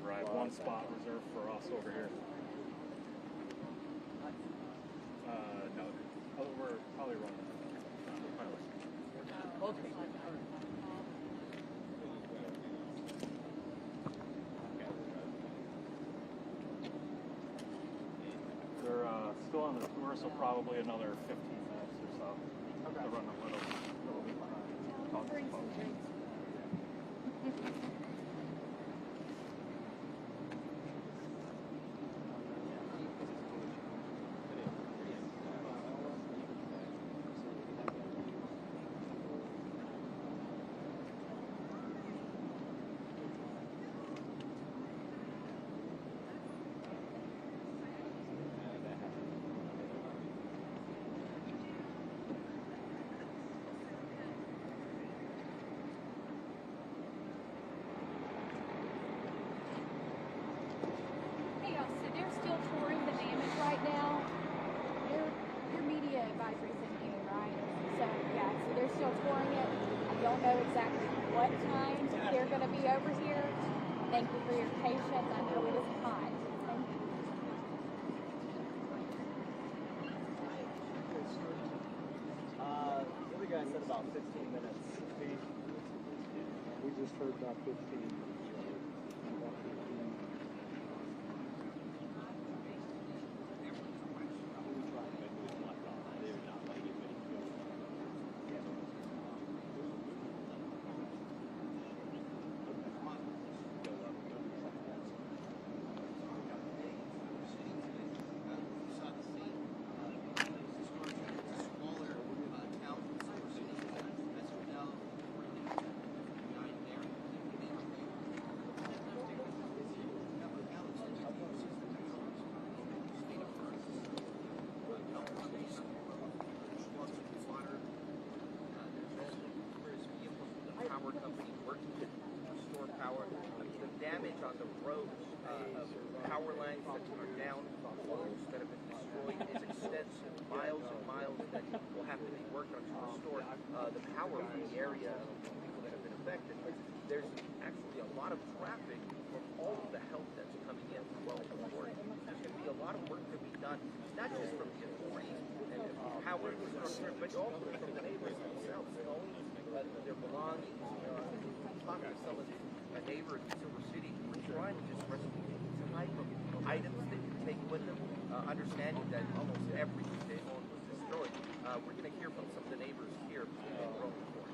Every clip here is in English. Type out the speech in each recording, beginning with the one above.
over. I have one spot reserved for us over here. No. We're probably running pilot. Okay. They're still on the tour, so probably another 15 minutes or so. Okay. To run a little bit behind. Talk to folks. Right now, your media advisory's in June, right? So yeah, so they're still touring it. I don't know exactly what time they're going to be over here. Thank you for your patience. I know it is hot. Thank you. The other guy said about 15 minutes. We just heard about 15. Power company working to restore power. The damage on the roads of power lines that are down, poles that have been destroyed is extensive, miles and miles that will have to be worked on to restore the power from the area of people that have been affected. There's actually a lot of traffic from all of the help that's coming in from well before. There's going to be a lot of work to be done, not just from the authorities and the power infrastructure, but also from the neighbors themselves, owning their belongings. Talking to some of the neighbors in Silver City who are trying to just rescue the type of items they can take with them, understanding that almost everything they own was destroyed. We're going to hear from some of the neighbors here in Rolling Fork.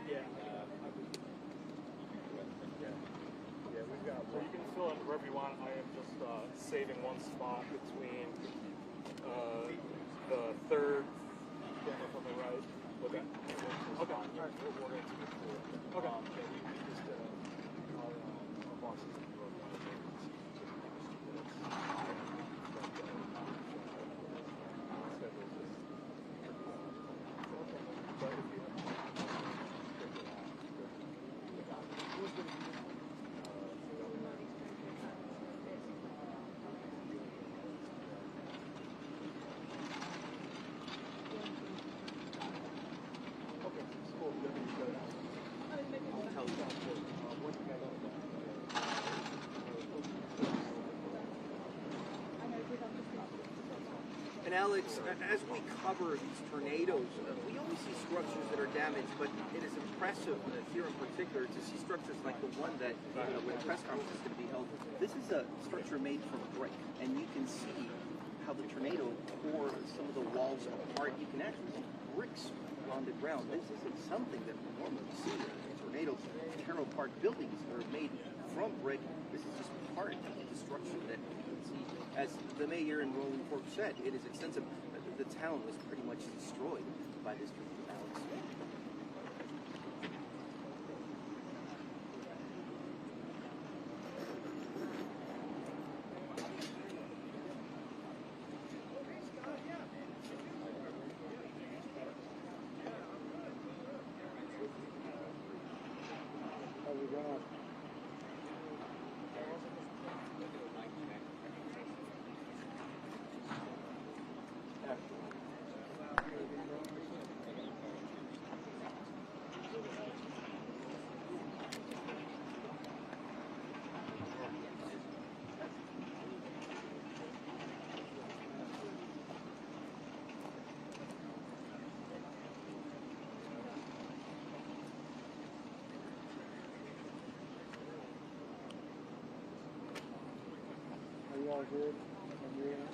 Yeah, we've got. So you can fill in wherever you want. I am just saving one spot between the third camera from the right. Okay. Okay. All right. We're going to the pool. Okay. Yeah, we just did our bosses in the road one of And Alex, as we cover these tornadoes, we always see structures that are damaged, but it is impressive here in particular to see structures like the one that where the press conference is going to be held. This is a structure made from brick, and you can see how the tornado tore some of the walls apart. You can actually see bricks on the ground. This isn't something that we normally see in tornadoes tear apart buildings that are made from brick. This is just part of the destruction that you can see. As the mayor in Rolling Fork said, it is extensive. The town was pretty much destroyed by this tornado, Alex. How we going? good on your end?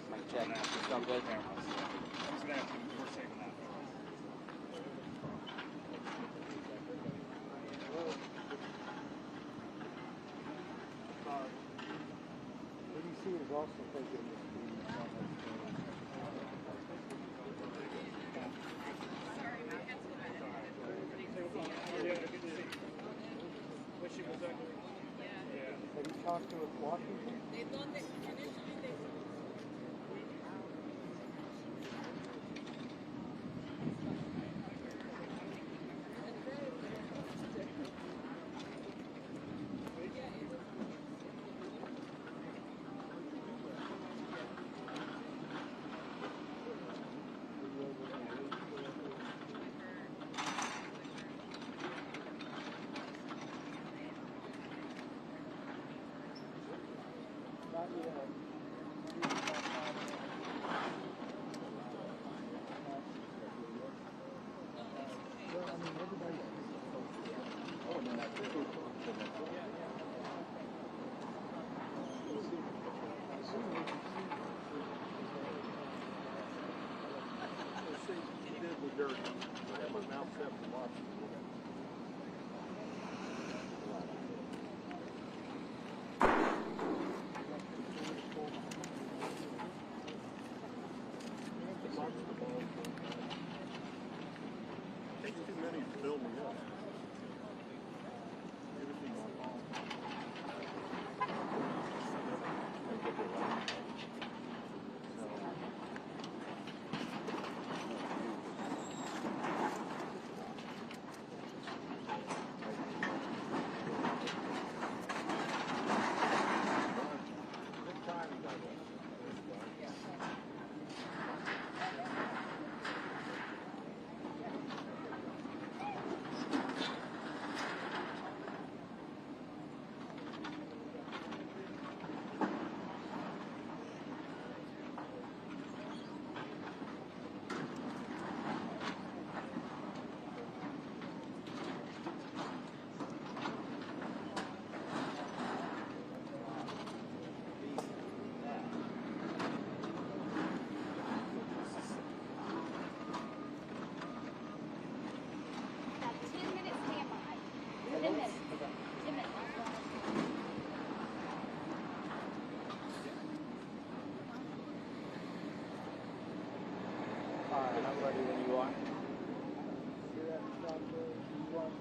Mic check. Sound good? I'm just gonna have to, we're saving that. ABC is also taking this meeting. Have you talked to Washington? Not yet. Well, I mean, everybody. Oh, no, that's good. He did the dirt. I had my mouth set for watching. Takes too many to fill me up. Everything's Got 10 minutes standby. 10 minutes. 10 minutes. Alright, I'm ready when you are. See that shot there? You want,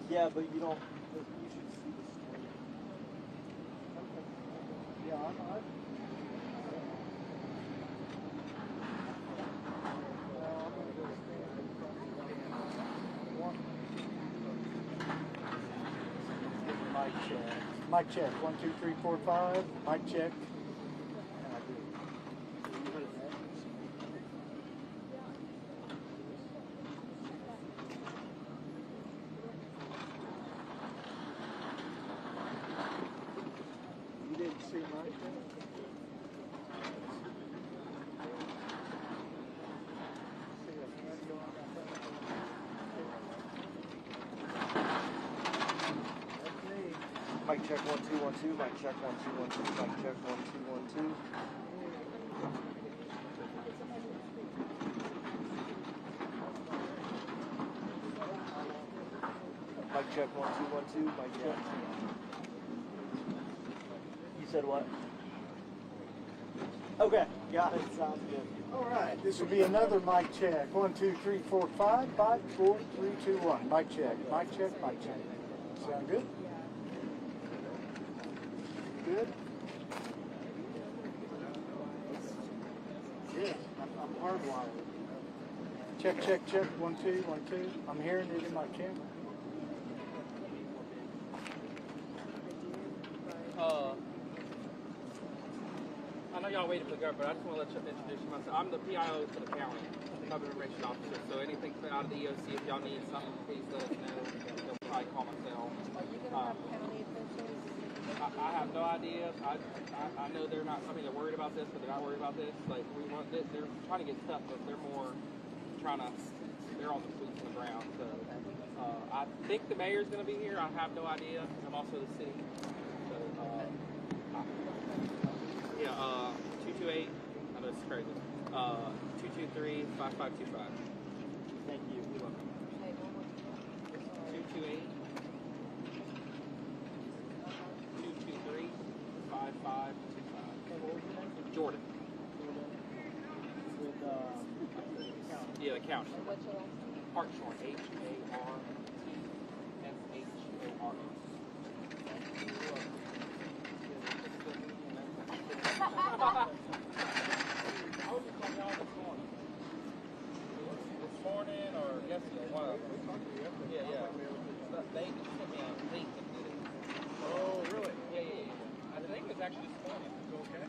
Yeah, but you don't. You should see the screen. yeah, I'm gonna go stand in front of the one. Mic check. Mic check. 1, 2, 3, 4, 5. Mic check. And I do. You heard that? You didn't see mic check? See a hand go on that thing? That's me. Mic check 1 2 1 2. Mic check 1 2 1 2. Mic check 1 2 1 2. Mic check 1 2 1 2. Mic check. You said what? Okay, got it. Sounds good. All right, this will be another mic check. 1, 2, 3, 4, 5, 5, 4, 3, 2, 1. Mic check, mic check, mic check. Sound good? Good? Yeah, I'm hardwired. Check, check, check. 1, 2, 1, 2. I'm hearing it in my camera. y'all waiting for the government, I just want to let you introduce myself. I'm the PIO for the county, Public Information Officer. So anything out of the EOC, if y'all need something, please let us know. You'll probably call myself. Are you going to have county officials? I have no idea. I know they're not. I mean, they're worried about this, but they're not worried about this. Like we want this. They're trying to get stuff, but they're more trying to. They're on the boots on the ground. So I think the mayor's going to be here. I have no idea. I'm also the city. So yeah. 228. I know it's crazy. 223-5525. Thank you. You're welcome. 228. 223-5525. Jordan. With, Yeah, the county. What's your last name? Hartshorn. Hartshorn. I was just on y'all this morning. This morning or yesterday? One of them. Yeah. They sent me a link and did it. Oh, really? Yeah. I think it was actually this morning. Okay. I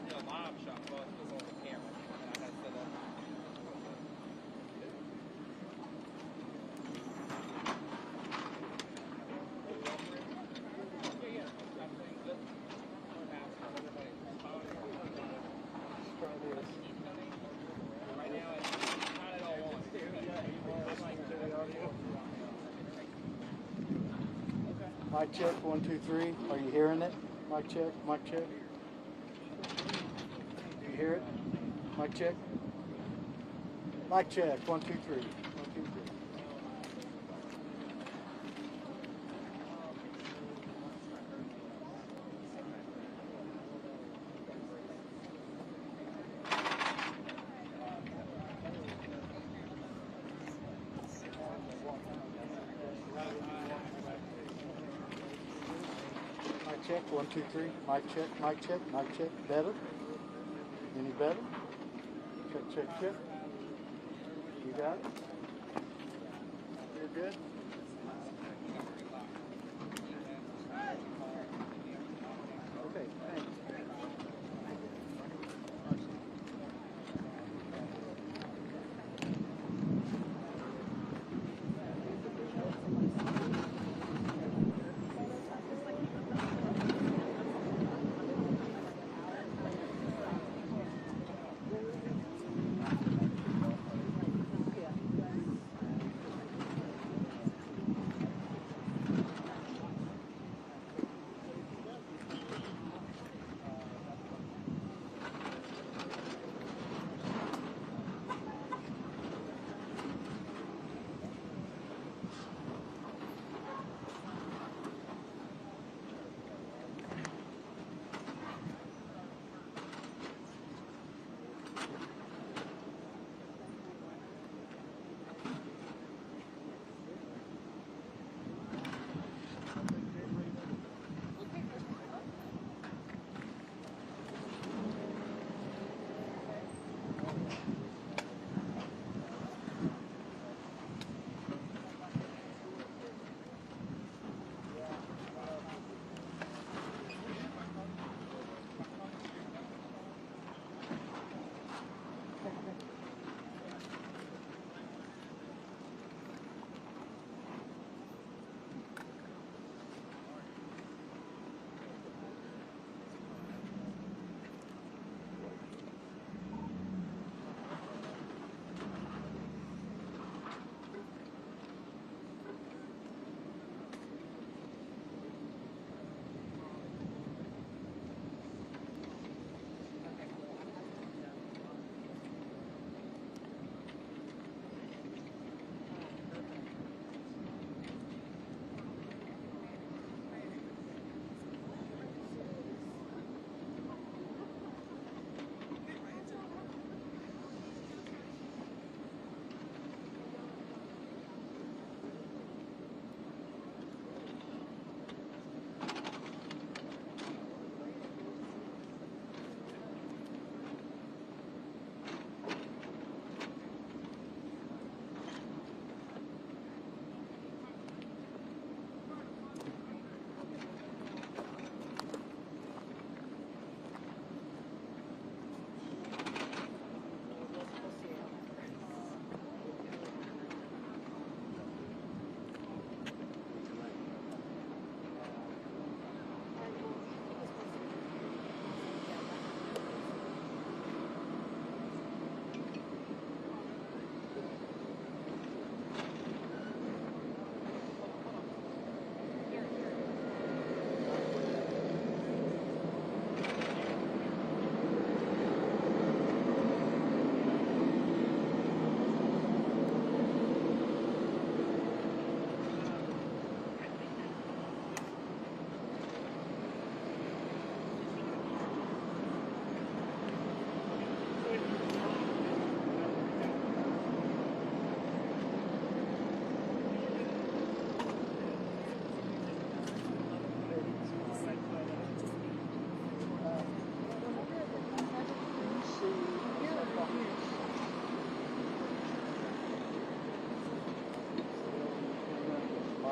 did a live shot, so it was on the camera. And I had set up. Mic check, 1, 2, 3. Are you hearing it? Mic check, mic check. You hear it? Mic check. Mic check, 1, 2, 3. 1, 2, 3. Mic check, 1, 2, 3. Mic check, mic check, mic check. Better? Any better? Check. You got it? You're good? Okay, thanks.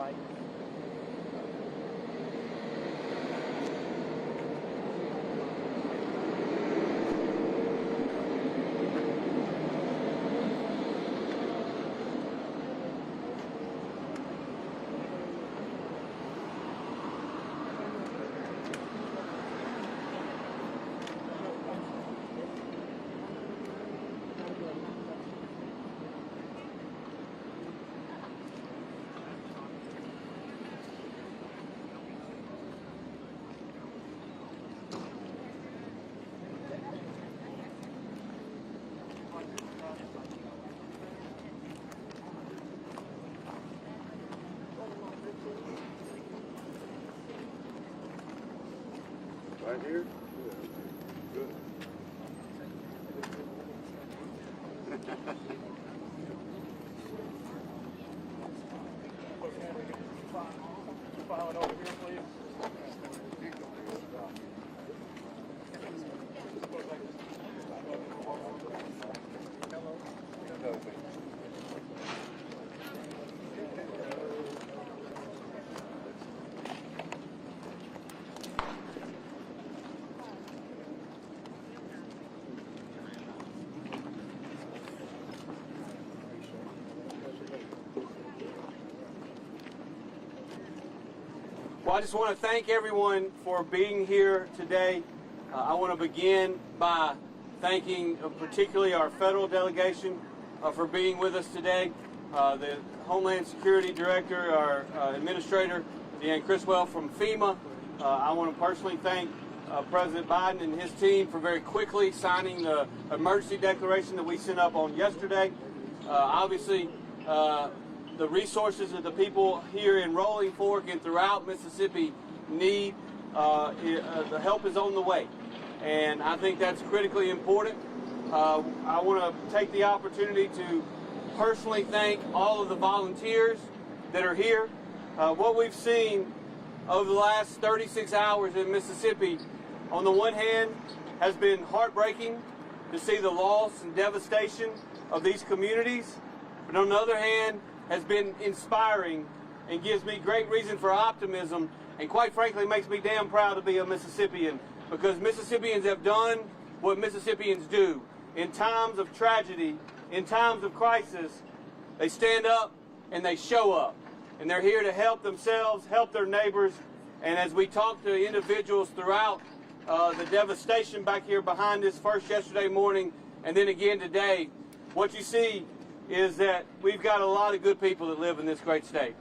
right. Right here? Good. File it over here, please. Well, I just want to thank everyone for being here today. I want to begin by thanking particularly our federal delegation for being with us today. The Homeland Security Director, our Administrator, Deanne Criswell from FEMA. I want to personally thank President Biden and his team for very quickly signing the emergency declaration that we sent up on yesterday. Obviously, the resources that the people here in Rolling Fork and throughout Mississippi need, the help is on the way. And I think that's critically important. I want to take the opportunity to personally thank all of the volunteers that are here. What we've seen over the last 36 hours in Mississippi, on the one hand, has been heartbreaking to see the loss and devastation of these communities. But on the other hand, has been inspiring and gives me great reason for optimism, and quite frankly makes me damn proud to be a Mississippian, because Mississippians have done what Mississippians do. In times of tragedy, in times of crisis, they stand up and they show up. And they're here to help themselves, help their neighbors. And as we talk to individuals throughout the devastation back here behind us, first yesterday morning and then again today, what you see is that we've got a lot of good people that live in this great state.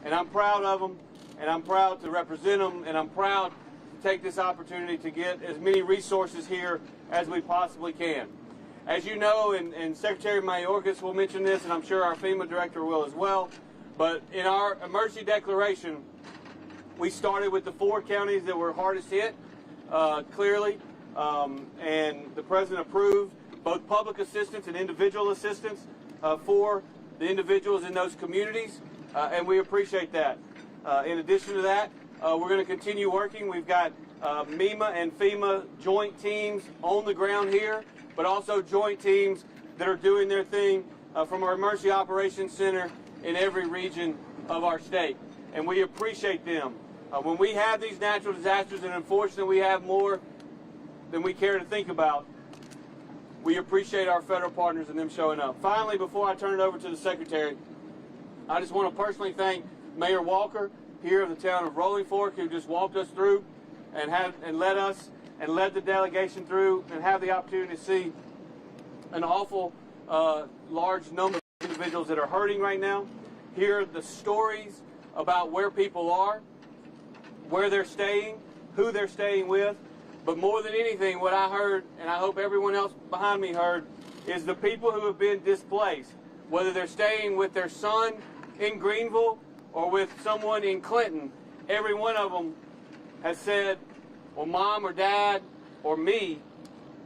And I'm proud of them, and I'm proud to represent them, and I'm proud to take this opportunity to get as many resources here as we possibly can. As you know, and Secretary Mayorkas will mention this, and I'm sure our FEMA director will as well, but in our emergency declaration, we started with the 4 counties that were hardest hit, clearly, and the President approved both public assistance and individual assistance for the individuals in those communities, and we appreciate that. In addition to that, we're going to continue working. We've got MEMA and FEMA joint teams on the ground here, but also joint teams that are doing their thing from our Emergency Operations Center in every region of our state. And we appreciate them. When we have these natural disasters, and unfortunately we have more than we care to think about, we appreciate our federal partners and them showing up. Finally, before I turn it over to the Secretary, I just want to personally thank Mayor Walker here of the town of Rolling Fork, who just walked us through and led the delegation through and have the opportunity to see an awful large number of individuals that are hurting right now, hear the stories about where people are, where they're staying, who they're staying with. But more than anything, what I heard, and I hope everyone else behind me heard, is the people who have been displaced, whether they're staying with their son in Greenville or with someone in Clinton. Every one of them has said, well, Mom or Dad or me,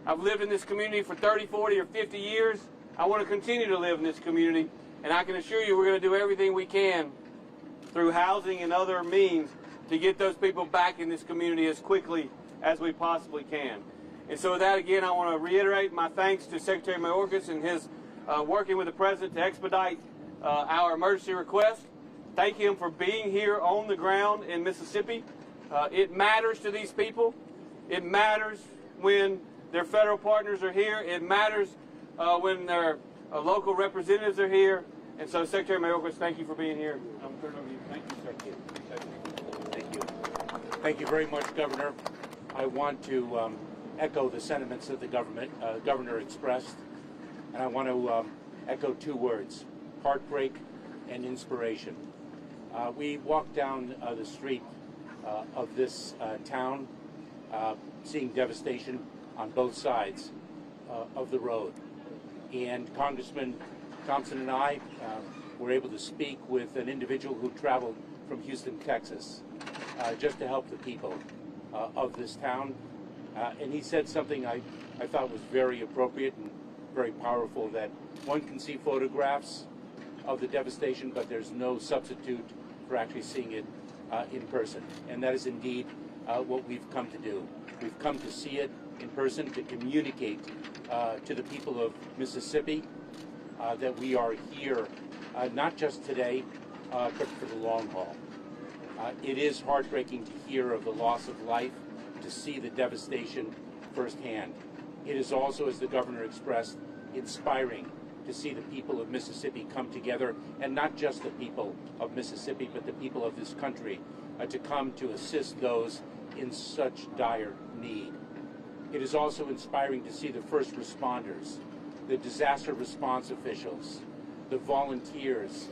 I've lived in this community for 30, 40, or 50 years. I want to continue to live in this community, and I can assure you we're going to do everything we can through housing and other means to get those people back in this community as quickly as we possibly can. And so with that, again, I want to reiterate my thanks to Secretary Mayorkas and his working with the President to expedite our emergency request. thank him for being here on the ground in Mississippi. It matters to these people. It matters when their federal partners are here. It matters when their local representatives are here. And so, Secretary Mayorkas, thank you for being here. I'm turning over to you. Thank you, sir. Thank you. Thank you very much, Governor. I want to echo the sentiments that the governor expressed, and I want to echo two words: heartbreak and inspiration. We walked down the street of this town, seeing devastation on both sides of the road, and Congressman Thompson and I were able to speak with an individual who traveled from Houston, Texas, just to help the people of this town. And he said something I thought was very appropriate and very powerful, that one can see photographs of the devastation, but there's no substitute for actually seeing it in person. And that is indeed what we've come to do. We've come to see it in person, to communicate to the people of Mississippi that we are here, not just today, but for the long haul. It is heartbreaking to hear of the loss of life, to see the devastation firsthand. It is also, as the governor expressed, inspiring to see the people of Mississippi come together, and not just the people of Mississippi, but the people of this country, to come to assist those in such dire need. It is also inspiring to see the first responders, the disaster response officials, the volunteers,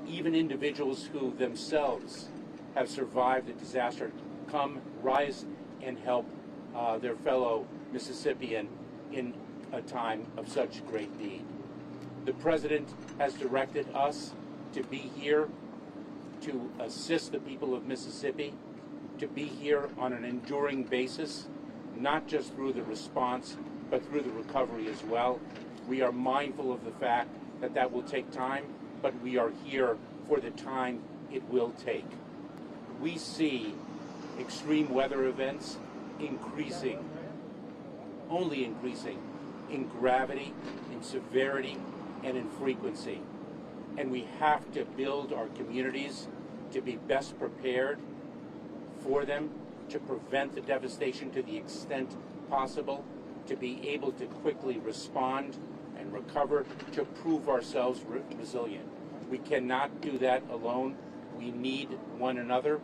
even individuals who themselves have survived the disaster, come, rise, and help their fellow Mississippian in a time of such great need. The President has directed us to be here to assist the people of Mississippi, to be here on an enduring basis, not just through the response, but through the recovery as well. We are mindful of the fact that that will take time, but we are here for the time it will take. We see extreme weather events increasing, only increasing in gravity, in severity, and in frequency. And we have to build our communities to be best prepared for them, to prevent the devastation to the extent possible, to be able to quickly respond and recover, to prove ourselves resilient. We cannot do that alone. We need one another,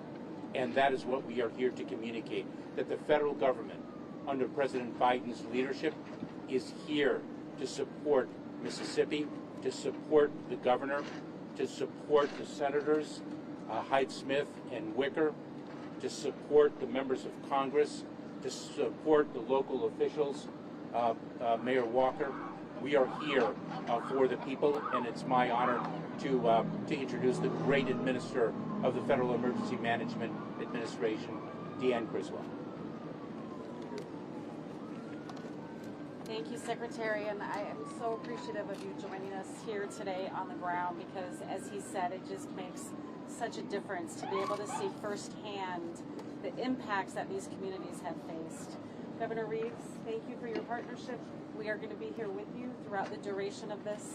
and that is what we are here to communicate, that the federal government, under President Biden's leadership, is here to support Mississippi, to support the governor, to support the senators, Hyde-Smith and Wicker, to support the members of Congress, to support the local officials, Mayor Walker. We are here for the people, and it's my honor to introduce the great administrator of the Federal Emergency Management Administration, Deanne Criswell. Thank you, Secretary, and I am so appreciative of you joining us here today on the ground, because, as he said, it just makes such a difference to be able to see firsthand the impacts that these communities have faced. Governor Reeves, thank you for your partnership. We are going to be here with you throughout the duration of this.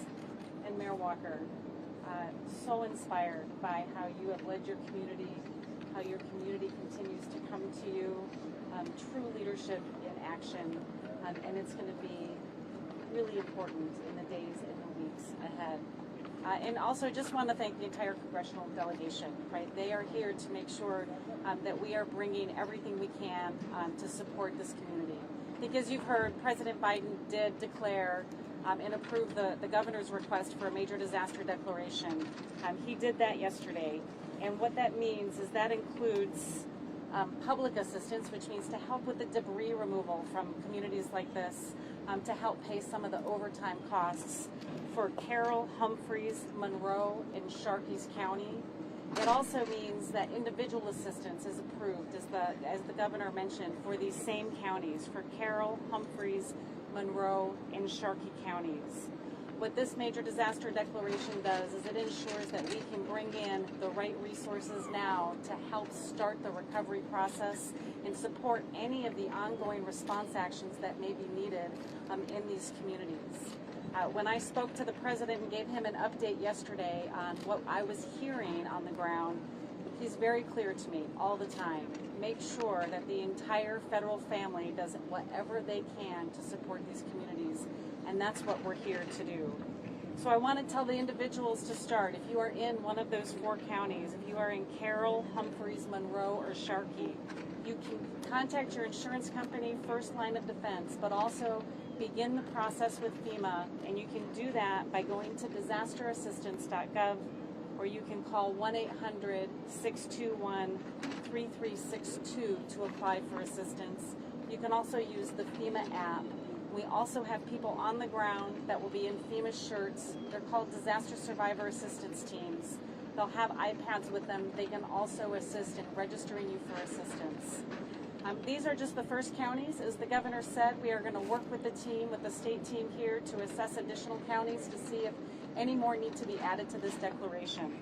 And Mayor Walker, so inspired by how you have led your community, how your community continues to come to you, true leadership in action, and it's going to be really important in the days and the weeks ahead. And also just want to thank the entire congressional delegation, right? They are here to make sure that we are bringing everything we can to support this community. Because you've heard, President Biden did declare and approve the governor's request for a major disaster declaration. He did that yesterday. And what that means is that includes public assistance, which means to help with the debris removal from communities like this, to help pay some of the overtime costs for Carroll, Humphreys, Monroe, and Sharkey's County. It also means that individual assistance is approved, as the governor mentioned, for these same counties, for Carroll, Humphreys, Monroe, and Sharkey counties. What this major disaster declaration does is it ensures that we can bring in the right resources now to help start the recovery process and support any of the ongoing response actions that may be needed in these communities. When I spoke to the president and gave him an update yesterday on what I was hearing on the ground, he's very clear to me all the time. Make sure that the entire federal family does whatever they can to support these communities, and that's what we're here to do. So I want to tell the individuals to start. If you are in one of those 4 counties, if you are in Carroll, Humphreys, Monroe, or Sharkey, you can contact your insurance company, first line of defense, but also begin the process with FEMA, and you can do that by going to disasterassistance.gov, or you can call 1-800-621-3362 to apply for assistance. You can also use the FEMA app. We also have people on the ground that will be in FEMA shirts. They're called Disaster Survivor Assistance Teams. They'll have iPads with them. They can also assist in registering you for assistance. These are just the first counties. As the governor said, we are going to work with the team, with the state team here, to assess additional counties to see if any more need to be added to this declaration.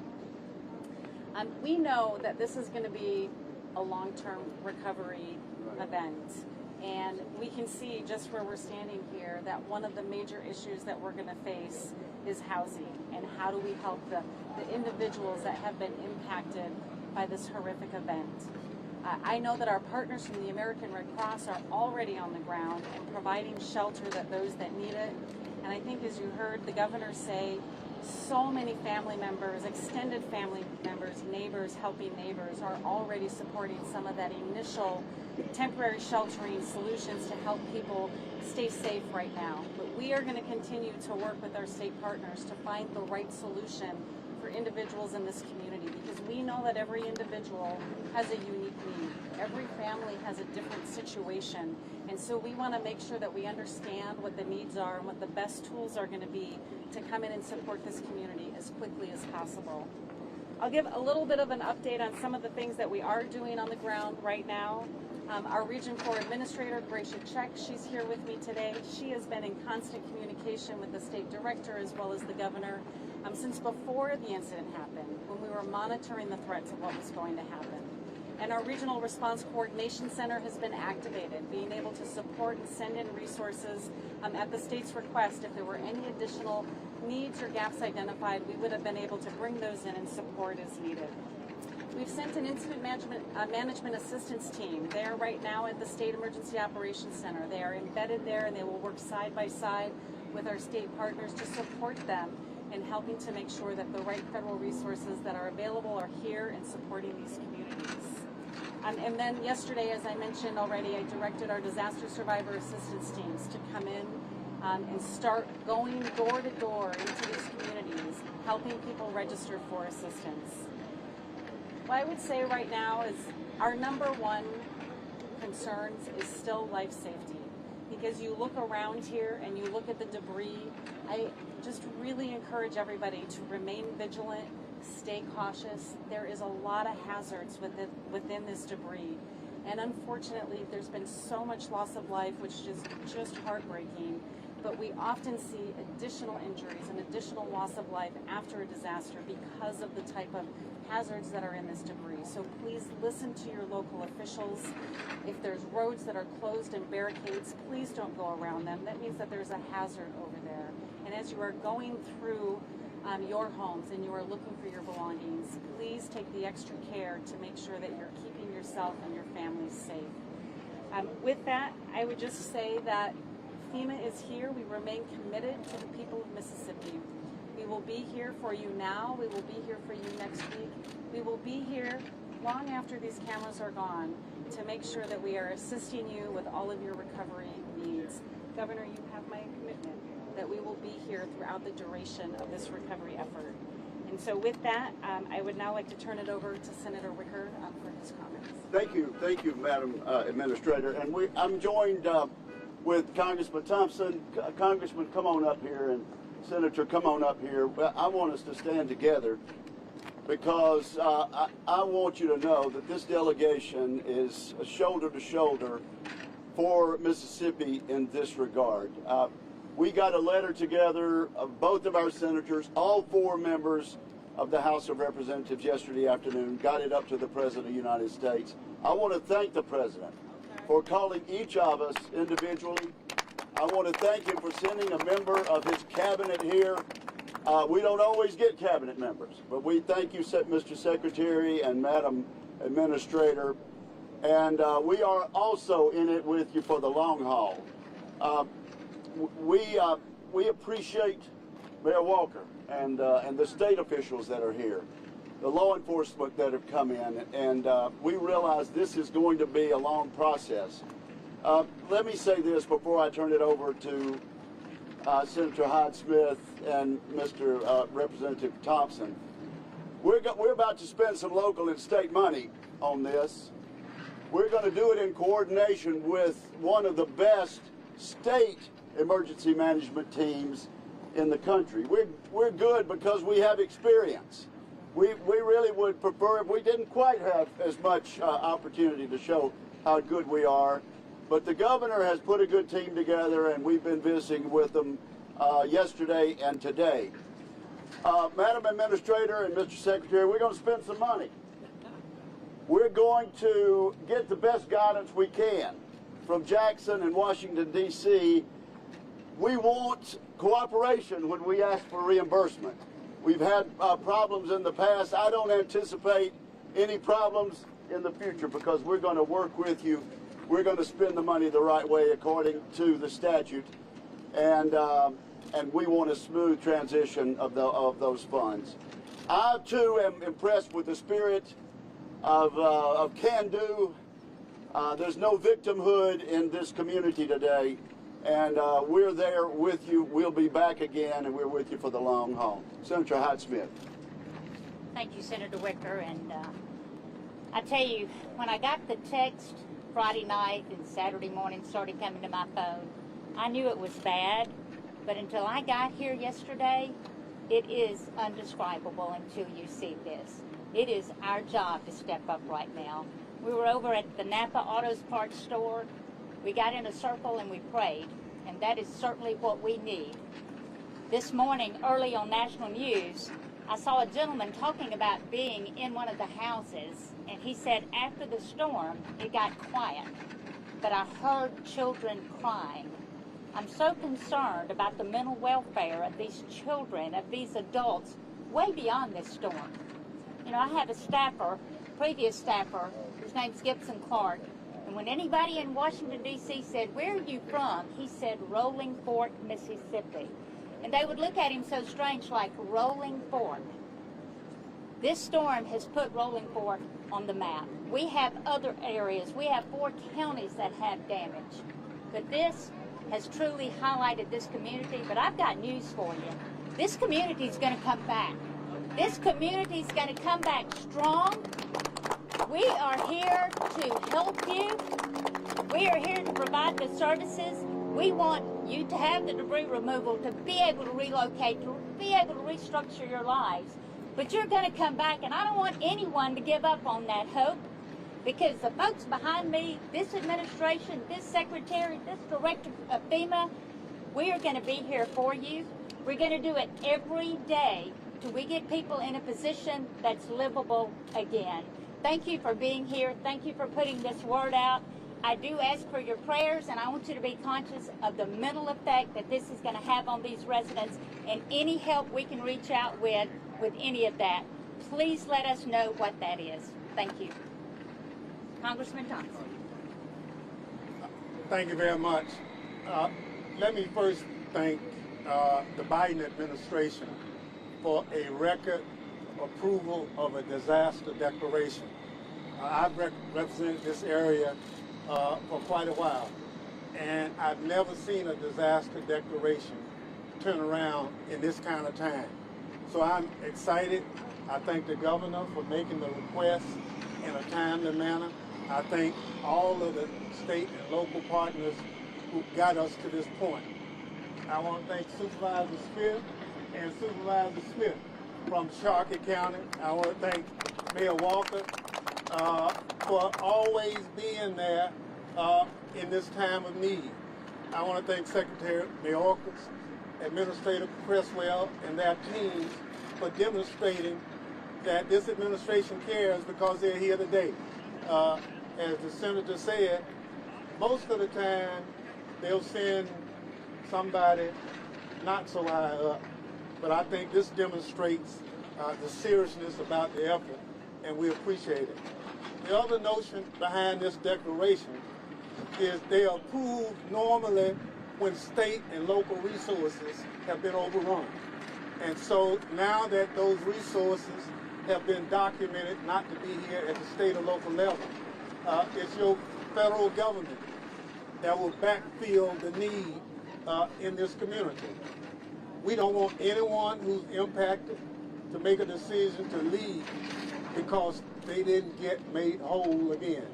We know that this is going to be a long-term recovery event. And we can see just where we're standing here that one of the major issues that we're going to face is housing, and how do we help the individuals that have been impacted by this horrific event. I know that our partners from the American Red Cross are already on the ground and providing shelter to those that need it. And I think, as you heard the governor say, so many family members, extended family members, neighbors helping neighbors are already supporting some of that initial temporary sheltering solutions to help people stay safe right now. But we are going to continue to work with our state partners to find the right solution for individuals in this community, because we know that every individual has a unique need. Every family has a different situation, and so we want to make sure that we understand what the needs are and what the best tools are going to be to come in and support this community as quickly as possible. I'll give a little bit of an update on some of the things that we are doing on the ground right now. Our Region 4 Administrator, Gracia Check, she's here with me today. She has been in constant communication with the state director as well as the governor since before the incident happened, when we were monitoring the threats of what was going to happen. And our Regional Response Coordination Center has been activated, being able to support and send in resources at the state's request. If there were any additional needs or gaps identified, we would have been able to bring those in and support as needed. We've sent an incident management assistance team. They are right now at the State Emergency Operations Center. They are embedded there, and they will work side by side with our state partners to support them in helping to make sure that the right federal resources that are available are here and supporting these communities. And then yesterday, as I mentioned already, I directed our disaster survivor assistance teams to come in and start going door to door into these communities, helping people register for assistance. What I would say right now is our number one concerns is still life safety. Because you look around here and you look at the debris, I just really encourage everybody to remain vigilant, stay cautious. There is a lot of hazards within this debris. And unfortunately, there's been so much loss of life, which is just heartbreaking. But we often see additional injuries and additional loss of life after a disaster because of the type of hazards that are in this debris. So please listen to your local officials. If there's roads that are closed and barricades, please don't go around them. That means that there's a hazard over there. And as you are going through your homes and you are looking for your belongings, please take the extra care to make sure that you're keeping yourself and your families safe. With that, I would just say that FEMA is here. We remain committed to the people of Mississippi. We will be here for you now. We will be here for you next week. We will be here long after these cameras are gone to make sure that we are assisting you with all of your recovery needs. Governor, you have my commitment that we will be here throughout the duration of this recovery effort. And so with that, I would now like to turn it over to Senator Wicker for his comments. Thank you, Madam Administrator. And I'm joined with Congressman Thompson. Congressman, come on up here, and Senator, come on up here. I want us to stand together because I want you to know that this delegation is shoulder to shoulder for Mississippi in this regard. We got a letter together of both of our senators, all 4 members of the House of Representatives yesterday afternoon, got it up to the President of the United States. I want to thank the President for calling each of us individually I want to thank him for sending a member of his cabinet here. We don't always get cabinet members, but we thank you, Mr. Secretary and Madam Administrator. And we are also in it with you for the long haul. We appreciate Mayor Walker and the state officials that are here, the law enforcement that have come in, and we realize this is going to be a long process. Let me say this before I turn it over to Senator Hyde-Smith and Mr. Representative Thompson. We're about to spend some local and state money on this. We're going to do it in coordination with one of the best state emergency management teams in the country. We're good because we have experience. We really would prefer if we didn't quite have as much opportunity to show how good we are. But the governor has put a good team together, and we've been visiting with them yesterday and today. Madam Administrator and Mr. Secretary, we're going to spend some money. We're going to get the best guidance we can from Jackson and Washington, D.C. We want cooperation when we ask for reimbursement. We've had problems in the past. I don't anticipate any problems in the future because we're going to work with you. We're going to spend the money the right way according to the statute, and we want a smooth transition of those funds. I too am impressed with the spirit of can-do. There's no victimhood in this community today, and we're there with you. We'll be back again, and we're with you for the long haul. Senator Hyde-Smith. Thank you, Senator Wicker, and I tell you, when I got the text Friday night and Saturday morning started coming to my phone, I knew it was bad, but until I got here yesterday, it is undescribable until you see this. It is our job to step up right now. We were over at the Napa Autos Parts store. We got in a circle and we prayed, and that is certainly what we need. This morning, early on national news, I saw a gentleman talking about being in one of the houses, and he said after the storm, it got quiet, but I heard children crying. I'm so concerned about the mental welfare of these children, of these adults, way beyond this storm. You know, I have a staffer, previous staffer, his name's Gibson Clark, and when anybody in Washington, D.C. said, "Where are you from?" he said, "Rolling Fork, Mississippi." And they would look at him so strange, like, Rolling Fork. This storm has put Rolling Fork on the map. We have other areas. We have 4 counties that have damage. But this has truly highlighted this community. But I've got news for you. This community is going to come back. This community is going to come back strong. We are here to help you. We are here to provide the services. We want you to have the debris removal, to be able to relocate, to be able to restructure your lives. But you're going to come back, and I don't want anyone to give up on that hope, because the folks behind me, this administration, this secretary, this director of FEMA, we are going to be here for you. We're going to do it every day till we get people in a position that's livable again. Thank you for being here. Thank you for putting this word out. I do ask for your prayers, and I want you to be conscious of the mental effect that this is going to have on these residents, and any help we can reach out with any of that, please let us know what that is. Thank you. Congressman Thompson. Thank you very much. Let me first thank the Biden administration for a record approval of a disaster declaration. I've represented this area for quite a while, and I've never seen a disaster declaration turn around in this kind of time. So I'm excited. I thank the governor for making the request in a timely manner. I thank all of the state and local partners who got us to this point. I want to thank Supervisor Smith and Supervisor Smith from Sharkey County. I want to thank Mayor Walker for always being there in this time of need. I want to thank Secretary Mayorkas, Administrator Cresswell, and their teams for demonstrating that this administration cares because they're here today. As the senator said, most of the time they'll send somebody not so high up, but I think this demonstrates the seriousness about the effort, and we appreciate it. The other notion behind this declaration is they are approved normally when state and local resources have been overrun. And so now that those resources have been documented not to be here at the state or local level, it's your federal government that will backfill the need in this community. We don't want anyone who's impacted to make a decision to leave because they didn't get made whole again.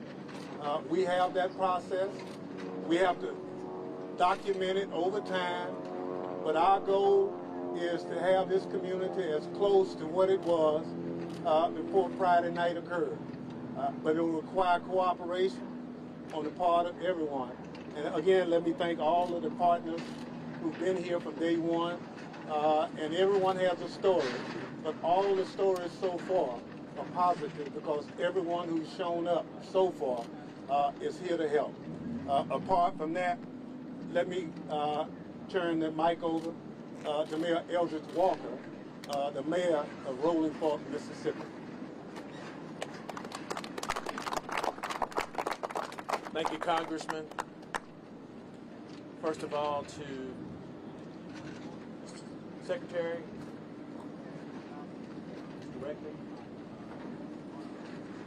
We have that process. We have to document it over time, but our goal is to have this community as close to what it was before Friday night occurred. But it will require cooperation on the part of everyone. And again, let me thank all of the partners who've been here from day one. And everyone has a story, but all the stories so far are positive because everyone who's shown up so far is here to help. Apart from that, let me turn the mic over to Mayor Eldridge Walker, the mayor of Rolling Fork, Mississippi. Thank you, Congressman. First of all, to Secretary, Director,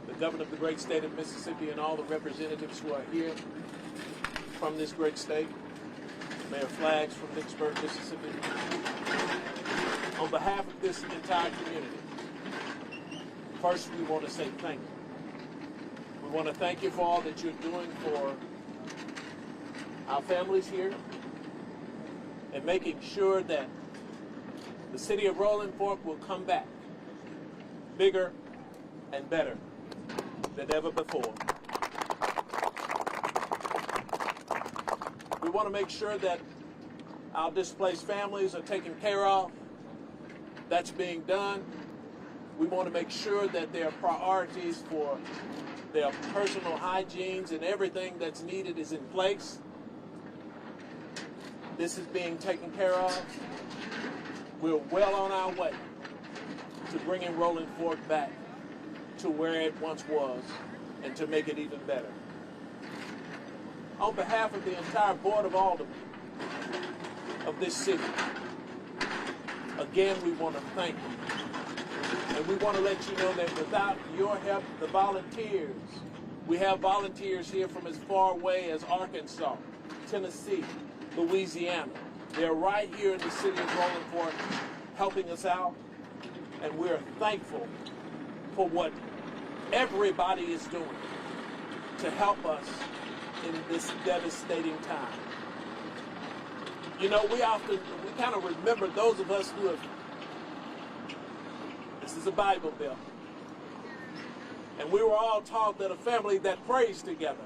the Governor of the great state of Mississippi, and all the representatives who are here from this great state, Mayor Flaggs from Vicksburg, Mississippi. On behalf of this entire community, first we want to say thank you. We want to thank you for all that you're doing for our families here and making sure that the city of Rolling Fork will come back bigger and better than ever before. We want to make sure that our displaced families are taken care of. That's being done. We want to make sure that there are priorities for their personal hygienes and everything that's needed is in place. This is being taken care of. We're well on our way to bringing Rolling Fork back to where it once was and to make it even better. On behalf of the entire Board of Aldermen of this city, again, we want to thank you. And we want to let you know that without your help, the volunteers, we have volunteers here from as far away as Arkansas, Tennessee, Louisiana. They're right here in the city of Rolling Fork helping us out. And we're thankful for what everybody is doing to help us in this devastating time. You know, we kind of remember those of us who have, this is a Bible Belt. And we were all taught that a family that prays together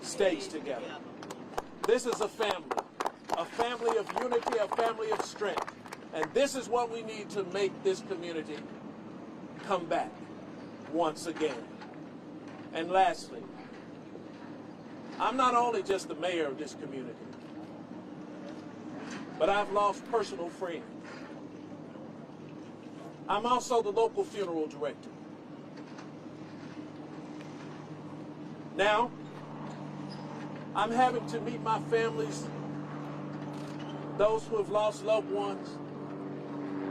stays together. This is a family of unity, a family of strength. And this is what we need to make this community come back once again. And lastly, I'm not only just the mayor of this community, but I've lost personal friends. I'm also the local funeral director. Now, I'm having to meet my families, those who have lost loved ones,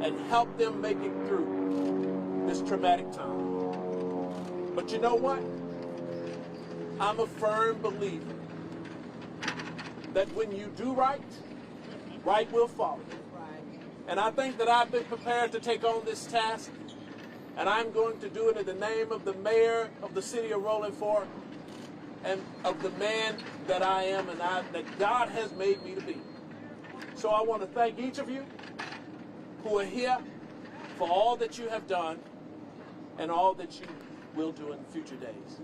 and help them make it through this traumatic time. But you know what? I'm a firm believer that when you do right, right will follow. And I think that I've been prepared to take on this task, and I'm going to do it in the name of the mayor of the city of Rolling Fork and of the man that I am and that God has made me to be. So I want to thank each of you who are here for all that you have done and all that you will do in future days.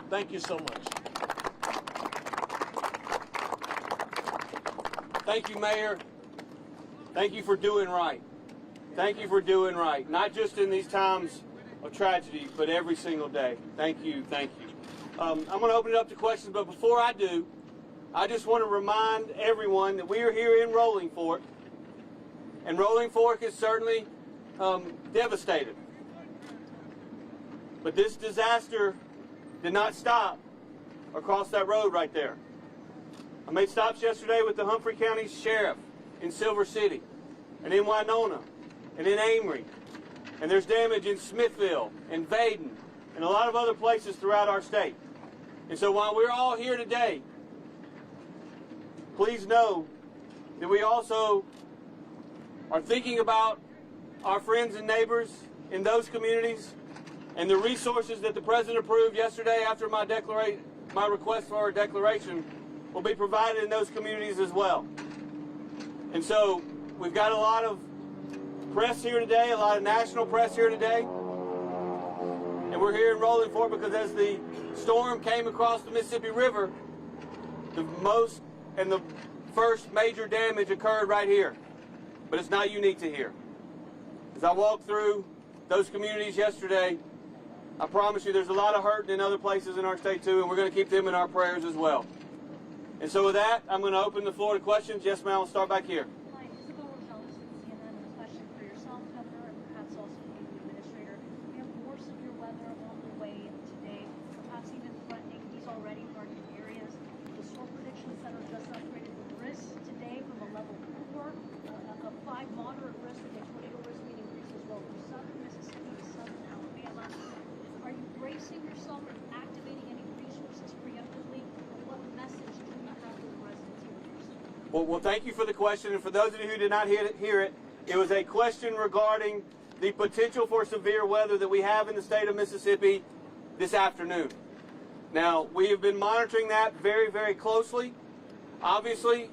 Thank you so much. Thank you, Mayor. Thank you for doing right. Thank you for doing right. Not just in these times of tragedy, but every single day. Thank you, thank you. I'm going to open it up to questions, but before I do, I just want to remind everyone that we are here in Rolling Fork, and Rolling Fork is certainly devastated. But this disaster did not stop across that road right there. I made stops yesterday with the Humphrey County Sheriff in Silver City, and in Winona, and in Amory, and there's damage in Smithville, and Vaden, and a lot of other places throughout our state. And so while we're all here today, please know that we also are thinking about our friends and neighbors in those communities, and the resources that the President approved yesterday after my request for a declaration will be provided in those communities as well. And so we've got a lot of press here today, a lot of national press here today, and we're here in Rolling Fork because as the storm came across the Mississippi River, the most and the first major damage occurred right here. But it's not unique to here. As I walked through those communities yesterday, I promise you there's a lot of hurt in other places in our state too, and we're going to keep them in our prayers as well. And so with that, I'm going to open the floor to questions. Yes, ma'am, I'll start back here. Hi, Isabel Rogers with CNN. A question for yourself, Governor, and perhaps also for the Administrator. We have more severe weather along the way today, perhaps even threatening these already hardened areas. The Storm Prediction Center just upgraded the risk today from a level 4, a 5 moderate risk, with a tornado risk being increased as well from southern Mississippi to southern Alabama. Are you bracing yourself and activating any resources preemptively? What message do you have for the residents here? Well, thank you for the question. And for those of you who did not hear it, it was a question regarding the potential for severe weather that we have in the state of Mississippi this afternoon. Now, we have been monitoring that very, very closely. Obviously,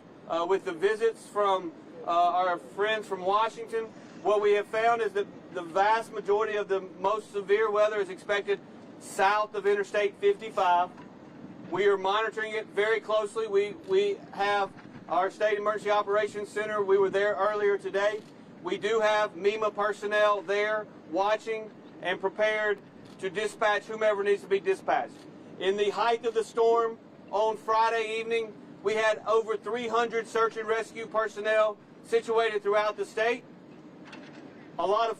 with the visits from our friends from Washington, what we have found is that the vast majority of the most severe weather is expected south of Interstate 55. We are monitoring it very closely. We have our State Emergency Operations Center. We were there earlier today. We do have MEMA personnel there watching and prepared to dispatch whomever needs to be dispatched. In the height of the storm on Friday evening, we had over 300 search and rescue personnel situated throughout the state. A lot of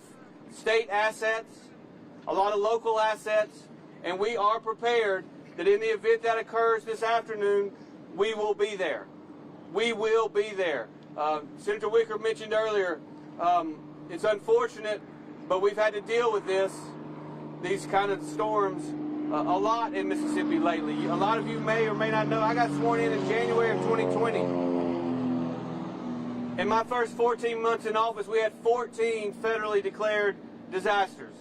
state assets, a lot of local assets, and we are prepared that in the event that occurs this afternoon, we will be there. We will be there. Senator Wicker mentioned earlier, it's unfortunate, but we've had to deal with these kind of storms a lot in Mississippi lately. A lot of you may or may not know, I got sworn in January of 2020. In my first 14 months in office, we had 14 federally declared disasters.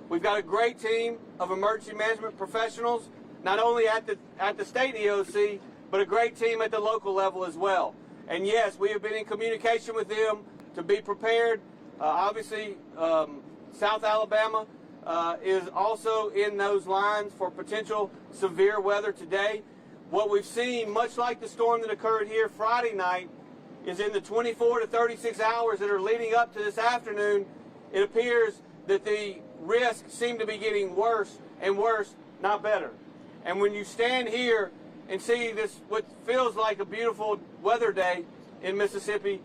We've got a great team of emergency management professionals, not only at the state EOC, but a great team at the local level as well. And yes, we have been in communication with them to be prepared. Obviously, South Alabama is also in those lines for potential severe weather today. What we've seen, much like the storm that occurred here Friday night, is in the 24 to 36 hours that are leading up to this afternoon, it appears that the risks seem to be getting worse and worse, not better. And when you stand here and see this, what feels like a beautiful weather day in Mississippi,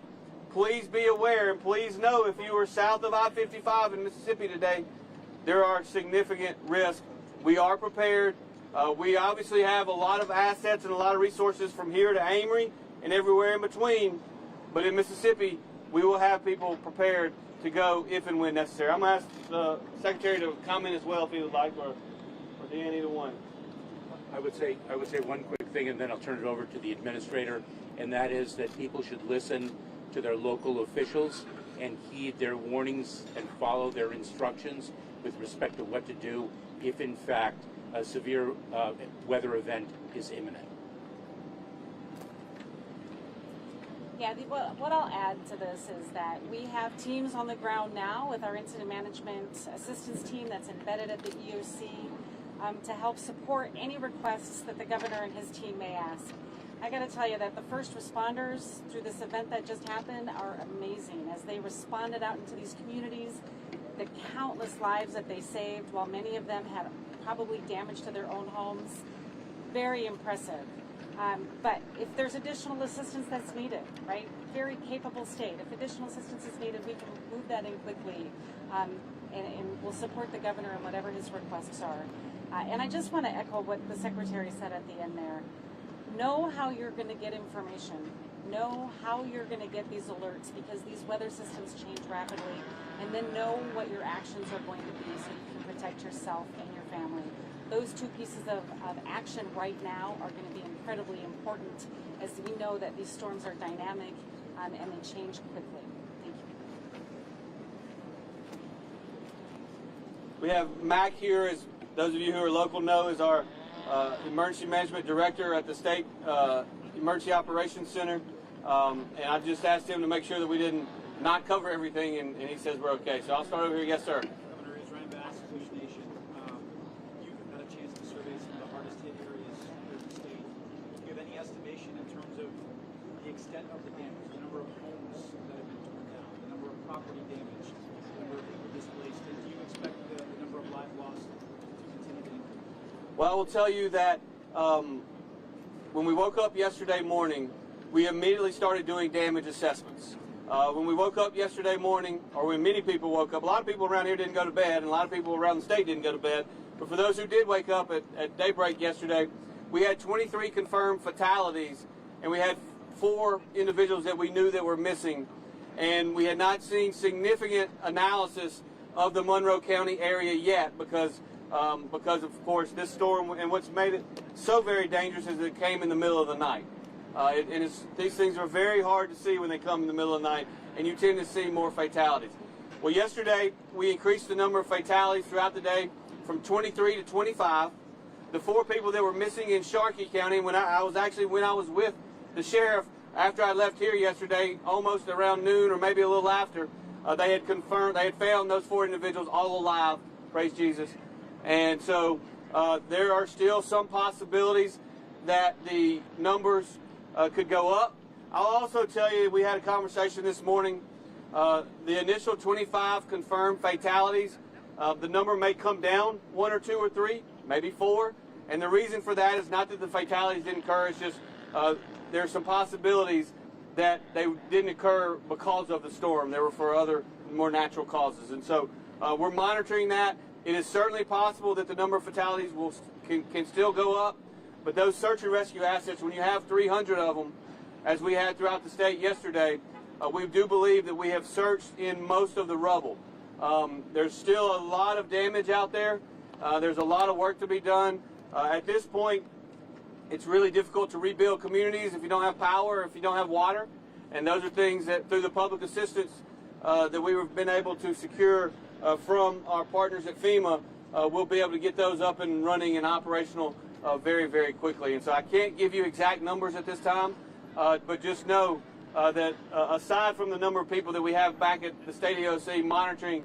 please be aware and please know if you are south of I-55 in Mississippi today, there are significant risks. We are prepared. We obviously have a lot of assets and a lot of resources from here to Amory and everywhere in between. But in Mississippi, we will have people prepared to go if and when necessary. I'm going to ask the Secretary to comment as well if he would like, or Dan, either one. I would say one quick thing, and then I'll turn it over to the Administrator, and that is that people should listen to their local officials and heed their warnings and follow their instructions with respect to what to do if, in fact, a severe weather event is imminent. Yeah, what I'll add to this is that we have teams on the ground now with our incident management assistance team that's embedded at the EOC to help support any requests that the governor and his team may ask. I got to tell you that the first responders through this event that just happened are amazing as they responded out into these communities, the countless lives that they saved while many of them had probably damage to their own homes. Very impressive. But if there's additional assistance that's needed, right? Very capable state. If additional assistance is needed, we can move that in quickly, and we'll support the governor in whatever his requests are. And I just want to echo what the secretary said at the end there. Know how you're going to get information. Know how you're going to get these alerts, because these weather systems change rapidly, and then know what your actions are going to be so you can protect yourself and your family. Those two pieces of action right now are going to be incredibly important, as we know that these storms are dynamic and they change quickly. Thank you. We have Mac here, as those of you who are local know, is our Emergency Management Director at the State Emergency Operations Center. And I just asked him to make sure that we didn't not cover everything, and he says we're okay. So I'll start over here. Yes, sir. Governor, is Ryan Bass, Solution Nation. You've had a chance to survey some of the hardest hit areas here in the state. Do you have any estimation in terms of the extent of the damage, the number of homes that have been torn down, the number of property damage, the number of people displaced, and do you expect the number of lives lost to continue to increase? Well, I will tell you that when we woke up yesterday morning, we immediately started doing damage assessments. When we woke up yesterday morning, or when many people woke up, a lot of people around here didn't go to bed, and a lot of people around the state didn't go to bed. But for those who did wake up at daybreak yesterday, we had 23 confirmed fatalities, and we had 4 individuals that we knew that were missing. And we had not seen significant analysis of the Monroe County area yet because of course, this storm, and what's made it so very dangerous is that it came in the middle of the night. These things are very hard to see when they come in the middle of the night, and you tend to see more fatalities. Well, yesterday, we increased the number of fatalities throughout the day from 23 to 25. The 4 people that were missing in Sharkey County, when I was with the sheriff after I left here yesterday, almost around noon or maybe a little after, they had found those 4 individuals all alive, praise Jesus. And so there are still some possibilities that the numbers could go up. I'll also tell you, we had a conversation this morning. The initial 25 confirmed fatalities, the number may come down 1 or 2 or 3, maybe 4. And the reason for that is not that the fatalities didn't occur, it's just there are some possibilities that they didn't occur because of the storm. They were for other more natural causes. And so we're monitoring that. It is certainly possible that the number of fatalities can still go up. But those search and rescue assets, when you have 300 of them, as we had throughout the state yesterday, we do believe that we have searched in most of the rubble. There's still a lot of damage out there. There's a lot of work to be done. At this point, it's really difficult to rebuild communities if you don't have power, if you don't have water. And those are things that, through the public assistance that we've been able to secure from our partners at FEMA, we'll be able to get those up and running and operational very, very quickly. And so I can't give you exact numbers at this time, but just know that aside from the number of people that we have back at the State EOC monitoring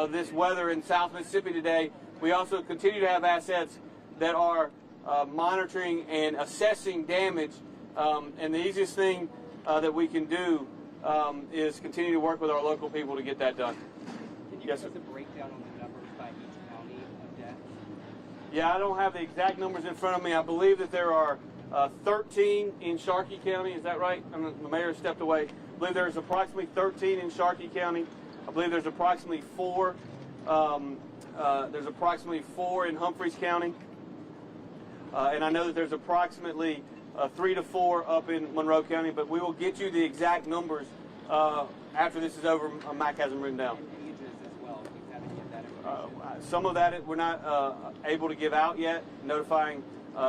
this weather in South Mississippi today, we also continue to have assets that are monitoring and assessing damage. And the easiest thing that we can do is continue to work with our local people to get that done. Can you Yes, give us sir. a breakdown on the numbers by each county of deaths? Yeah, I don't have the exact numbers in front of me. I believe that there are 13 in Sharkey County. Is that right? The mayor stepped away. I believe there's approximately 13 in Sharkey County. I believe there's approximately 4. There's approximately 4 in Humphreys County. And I know that there's approximately 3 to 4 up in Monroe County. But we will get you the exact numbers after this is over. Mac has them written down. And ages as well, if you have any of that information. Some of that we're not able to give out yet, notifying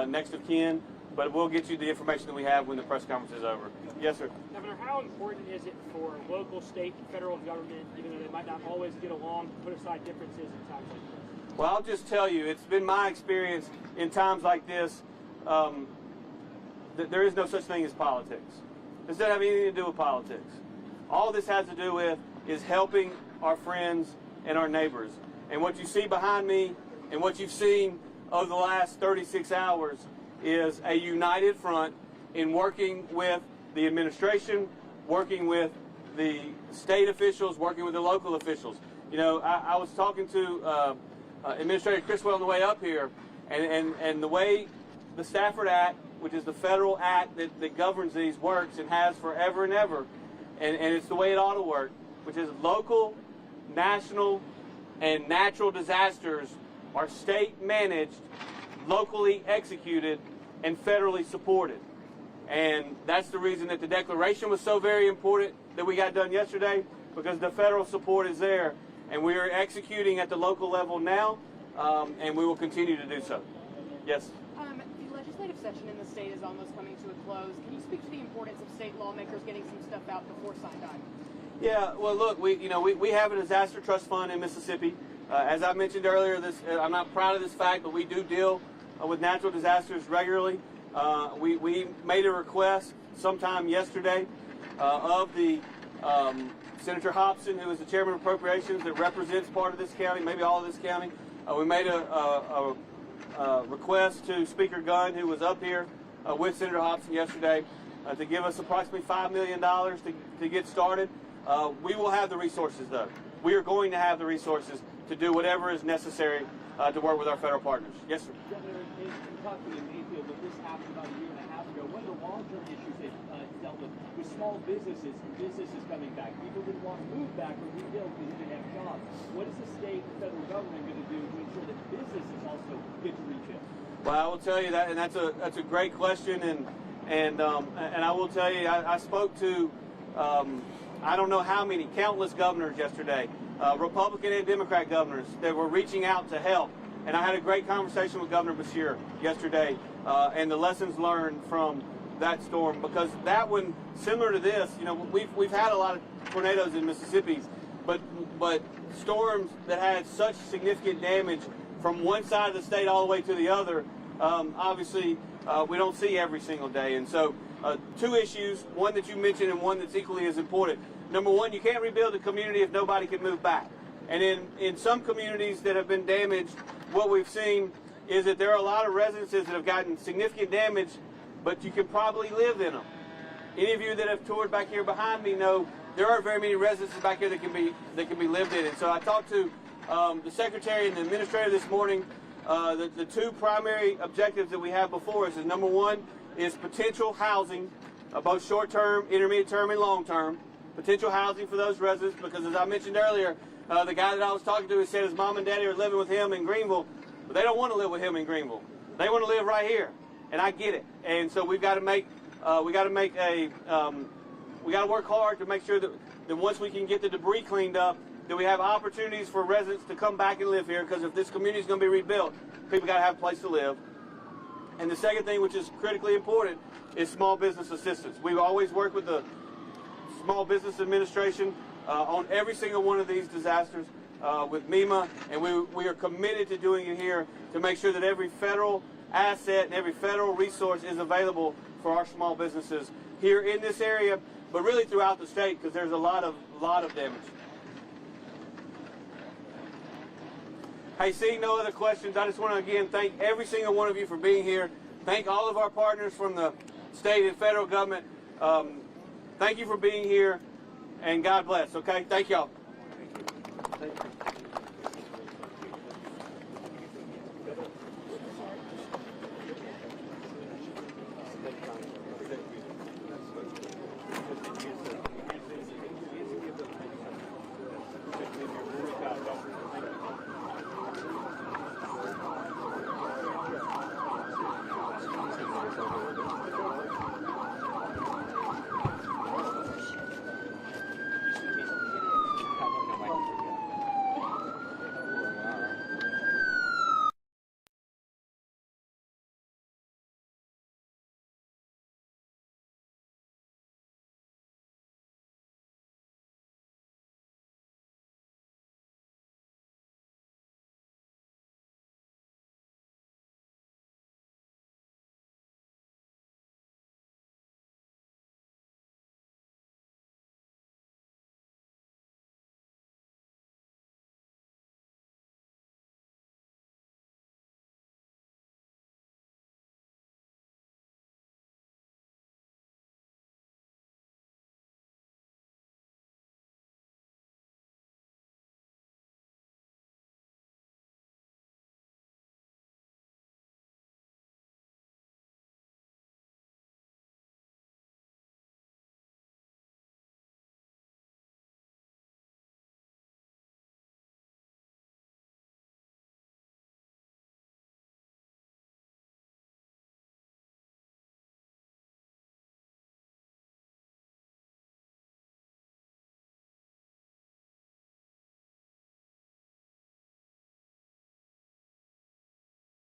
next of kin, but we'll get you the information that we have when the press conference is over. Yes, sir. Governor, how important is it for local, state, and federal government, even though they might not always get along, to put aside differences in times like this? Well, I'll just tell you, it's been my experience in times like this that there is no such thing as politics. This doesn't have anything to do with politics. All this has to do with is helping our friends and our neighbors. And what you see behind me and what you've seen over the last 36 hours is a united front in working with the administration, working with the state officials, working with the local officials. You know, I was talking to Administrator Criswell on the way up here, and the way the Stafford Act, which is the federal act that governs these, works and has forever and ever, and it's the way it ought to work, which is local, national, and natural disasters are state managed, locally executed, and federally supported. And that's the reason that the declaration was so very important that we got done yesterday, because the federal support is there, and we are executing at the local level now, and we will continue to do so. Yes? The legislative session in the state is almost coming to a close. Can you speak to the importance of state lawmakers getting some stuff out before sign time? Yeah, well, look, we have a disaster trust fund in Mississippi. As I mentioned earlier, I'm not proud of this fact, but we do deal with natural disasters regularly. We made a request sometime yesterday of the Senator Hobson, who is the chairman of appropriations that represents part of this county, maybe all of this county. We made a request to Speaker Gunn, who was up here with Senator Hobson yesterday, to give us approximately $5 million to get started. We will have the resources, though. We are going to have the resources to do whatever is necessary to work with our federal partners. Yes, sir. Governor, in Kentucky and Mayfield, when this happened about a year and a half ago, one of the long-term issues they dealt with was small businesses and businesses coming back. People didn't want to move back or rebuild because they didn't have jobs. What is the state and federal government going to do to ensure that businesses also get to rebuild? Well, I will tell you that, and that's a great question, and I will tell you, I spoke to I don't know how many, countless governors yesterday, Republican and Democrat governors that were reaching out to help. And I had a great conversation with Governor Beshear yesterday, and the lessons learned from that storm, because that one, similar to this, we've had a lot of tornadoes in Mississippi, but storms that had such significant damage from one side of the state all the way to the other, obviously we don't see every single day. And so two issues, one that you mentioned and one that's equally as important. Number one, you can't rebuild a community if nobody can move back. And in some communities that have been damaged, what we've seen is that there are a lot of residences that have gotten significant damage, but you can probably live in them. Any of you that have toured back here behind me know there aren't very many residences back here that can be lived in. And so I talked to the secretary and the administrator this morning. The two primary objectives that we have before us is, number one, is potential housing, both short-term, intermediate-term, and long-term. Potential housing for those residents, because as I mentioned earlier, the guy that I was talking to said his mom and daddy are living with him in Greenville, but they don't want to live with him in Greenville. They want to live right here, and I get it. And so we've got to work hard to make sure that once we can get the debris cleaned up, that we have opportunities for residents to come back and live here, because if this community is going to be rebuilt, people got to have a place to live. And the second thing, which is critically important, is small business assistance. We've always worked with the Small Business Administration on every single one of these disasters with MEMA, and we are committed to doing it here to make sure that every federal asset and every federal resource is available for our small businesses here in this area, but really throughout the state, because there's a lot of damage. Hey, seeing no other questions, I just want to again thank every single one of you for being here. Thank all of our partners from the state and federal government. Thank you for being here, and God bless, okay? Thank y'all. Thank you.